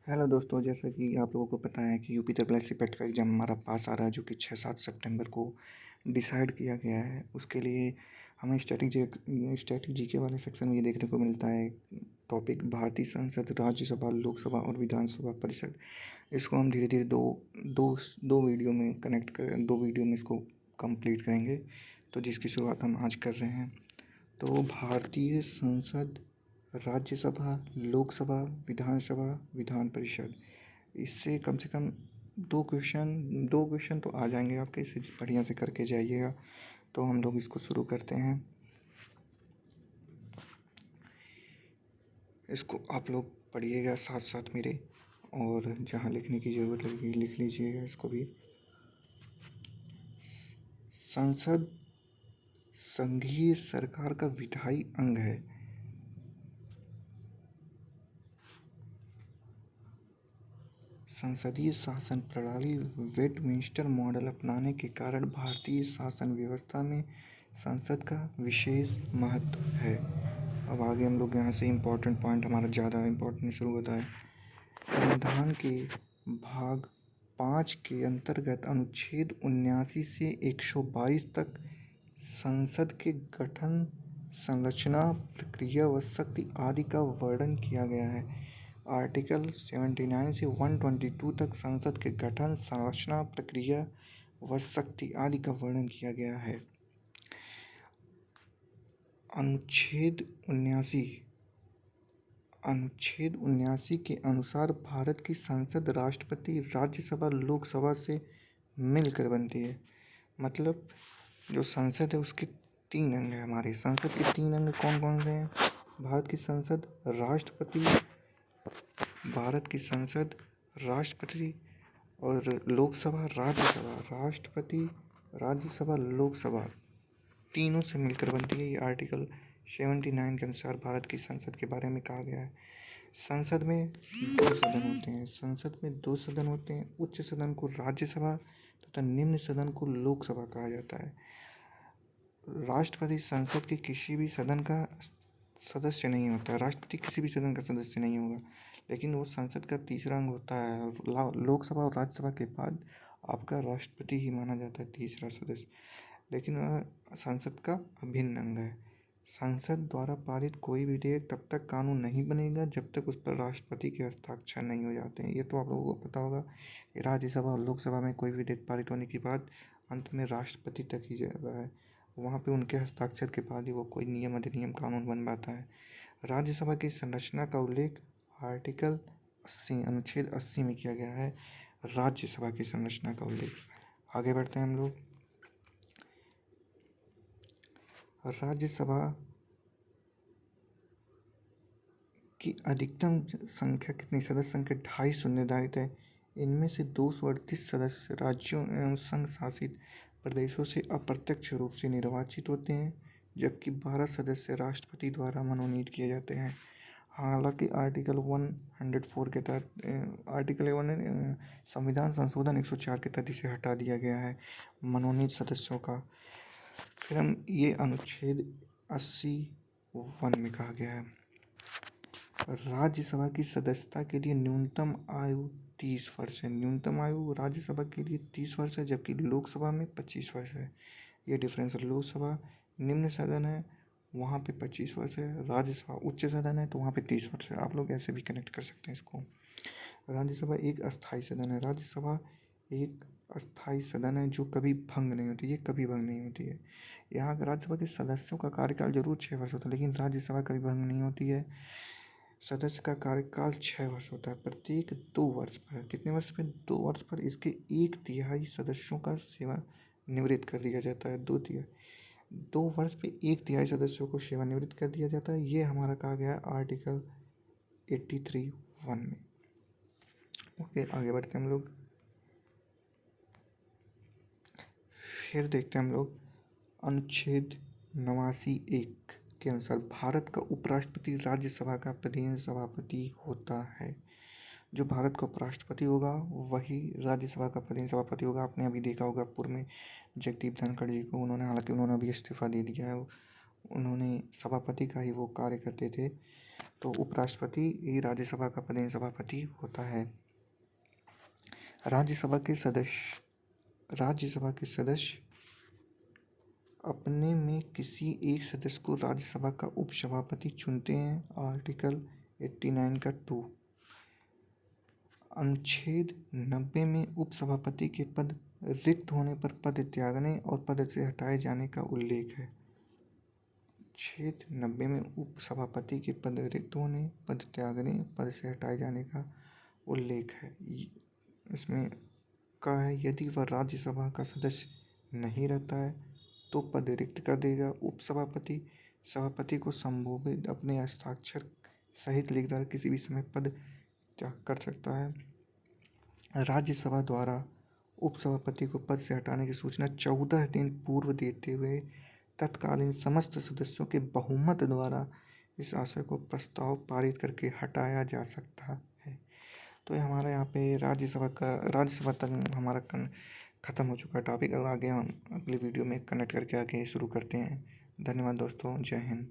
Hello दोस्तों, जैसा कि आप लोगों को पता है कि यूपी ट्रिपल एस पेट का एग्ज़ाम हमारा पास आ रहा है, जो कि 6-7 सितंबर को डिसाइड किया गया है। उसके लिए हमें स्ट्रैटेजी के वाले सेक्शन में ये देखने को मिलता है टॉपिक भारतीय संसद, राज्यसभा, लोकसभा और विधानसभा परिषद। इसको हम धीरे धीरे दो दो दो वीडियो में कनेक्ट कर 2 वीडियो में इसको कंप्लीट करेंगे। तो जिसकी शुरुआत हम आज कर रहे हैं। तो भारतीय संसद, राज्यसभा, लोकसभा, विधानसभा, विधान परिषद, इससे कम से कम दो क्वेश्चन तो आ जाएंगे आपके। इसे बढ़िया से करके जाइएगा। तो हम लोग इसको शुरू करते हैं। इसको आप लोग पढ़िएगा साथ साथ मेरे, और जहाँ लिखने की ज़रूरत लगेगी लिख लीजिएगा इसको भी। संसद संघीय सरकार का विधायी अंग है। संसदीय शासन प्रणाली वेस्टमिंस्टर मॉडल अपनाने के कारण भारतीय शासन व्यवस्था में संसद का विशेष महत्व है। अब आगे हम लोग यहाँ से इम्पोर्टेंट पॉइंट हमारा ज़्यादा इम्पोर्टेंट शुरू होता है। संविधान के भाग 5 के अंतर्गत अनुच्छेद 79 से 122 तक संसद के गठन, संरचना, प्रक्रिया व शक्ति आदि का वर्णन किया गया है। आर्टिकल 79 से 122 तक संसद के गठन, संरचना, प्रक्रिया व शक्ति आदि का वर्णन किया गया है। अनुच्छेद 79 के अनुसार भारत की संसद राष्ट्रपति, राज्यसभा, लोकसभा से मिलकर बनती है। मतलब जो संसद है उसके 3 अंग हैं। हमारे संसद के 3 अंग कौन कौन से हैं? भारत की संसद राष्ट्रपति और लोकसभा, राज्यसभा। राष्ट्रपति, राज्यसभा, लोकसभा तीनों से मिलकर बनती है। ये आर्टिकल 79 के अनुसार भारत की संसद के बारे में कहा गया है। संसद में 2 सदन होते हैं। उच्च सदन को राज्यसभा तथा निम्न सदन को लोकसभा कहा जाता है। राष्ट्रपति संसद के किसी भी सदन का सदस्य नहीं होता। राष्ट्रपति किसी भी सदन का सदस्य नहीं होगा, लेकिन वो संसद का तीसरा अंग होता है। लोकसभा और राज्यसभा के बाद आपका राष्ट्रपति ही माना जाता है तीसरा सदस्य, लेकिन वह संसद का अभिन्न अंग है। संसद द्वारा पारित कोई विधेयक तब तक कानून नहीं बनेगा जब तक उस पर राष्ट्रपति के हस्ताक्षर नहीं हो जाते हैं। ये तो आप लोगों को पता होगा कि राज्यसभा और लोकसभा में कोई विधेयक पारित होने के बाद अंत में राष्ट्रपति तक ही जाता है। वहाँ पे उनके हस्ताक्षर के बाद ही वो कोई नियम अधिनियम कानून बन पाता है। राज्यसभा की संरचना का उल्लेख आर्टिकल 80 अनुच्छेद 80 में किया गया है। राज्यसभा की संरचना का उल्लेख। आगे बढ़ते हैं हम लोग। राज्यसभा की अधिकतम संख्या कितनी? सदस्य संख्या 250 निर्धारित है। इनमें से 238 सदस्य राज्यों एवं संघ शासित प्रदेशों से अप्रत्यक्ष रूप से निर्वाचित होते हैं, जबकि 12 सदस्य राष्ट्रपति द्वारा मनोनीत किए जाते हैं। हालांकि आर्टिकल 104 के तहत संविधान संशोधन 104 के तहत इसे हटा दिया गया है मनोनीत सदस्यों का। फिर हम ये अनुच्छेद 80(1) में कहा गया है, राज्यसभा की सदस्यता के लिए न्यूनतम आयु 30 वर्ष है। न्यूनतम आयु राज्यसभा के लिए 30 वर्ष है, जबकि लोकसभा में 25 वर्ष है। ये डिफरेंस है। लोकसभा निम्न सदन है, वहाँ पे 25 वर्ष है। राज्यसभा उच्च सदन है, तो वहाँ पे 30 वर्ष है। आप लोग ऐसे भी कनेक्ट कर सकते हैं इसको। राज्यसभा एक अस्थायी सदन है। राज्यसभा एक अस्थायी सदन है जो कभी भंग नहीं होती। ये कभी भंग नहीं होती है। यहाँ राज्यसभा के सदस्यों का कार्यकाल जरूर 6 वर्ष होता है, लेकिन राज्यसभा कभी भंग नहीं होती है। सदस्य का कार्यकाल 6 वर्ष होता है। प्रत्येक 2 वर्ष पर, कितने वर्ष पर? 2 वर्ष पर इसके 1/3 सदस्यों का सेवानिवृत्त कर दिया जाता है। 2 वर्ष पे 1/3 सदस्यों को सेवानिवृत्त कर दिया जाता है। ये हमारा कहा गया है आर्टिकल 83(1) में। ओके, आगे बढ़ते हैं हम लोग। फिर देखते हैं हम लोग अनुच्छेद 89(1) के अनुसार भारत का उपराष्ट्रपति राज्यसभा का प्रधान सभापति होता है। जो भारत का उपराष्ट्रपति होगा वही राज्यसभा का प्रधान सभापति होगा। आपने अभी देखा होगा पूर्व में जगदीप धनखड़ जी को, हालांकि उन्होंने अभी इस्तीफा दे दिया है। उन्होंने सभापति का ही वो कार्य करते थे। तो उपराष्ट्रपति ही राज्यसभा का प्रधान सभापति होता है। राज्यसभा के सदस्य अपने में किसी एक सदस्य को राज्यसभा का उपसभापति चुनते हैं। आर्टिकल 89 का 2। अनुच्छेद 90 में उपसभापति के पद रिक्त होने पर पद त्यागने और पद से हटाए जाने का उल्लेख है। अनुच्छेद 90 में उपसभापति के पद रिक्त होने, पद त्यागने, पद से हटाए जाने का उल्लेख है। इसमें कहा है यदि वह राज्यसभा का सदस्य नहीं रहता है तो पद रिक्त कर देगा। उपसभापति सभापति को संबोधित अपने हस्ताक्षर सहित लिखकर किसी भी समय पद त्याग कर सकता है। राज्यसभा द्वारा उपसभापति को पद से हटाने की सूचना 14 दिन पूर्व देते हुए तत्कालीन समस्त सदस्यों के बहुमत द्वारा इस आशय को प्रस्ताव पारित करके हटाया जा सकता है। तो ये हमारा यहाँ पे राज्यसभा तक हमारा ख़त्म हो चुका है टॉपिक। और आगे हम अगली वीडियो में कनेक्ट करके आगे शुरू करते हैं। धन्यवाद दोस्तों, जय हिंद।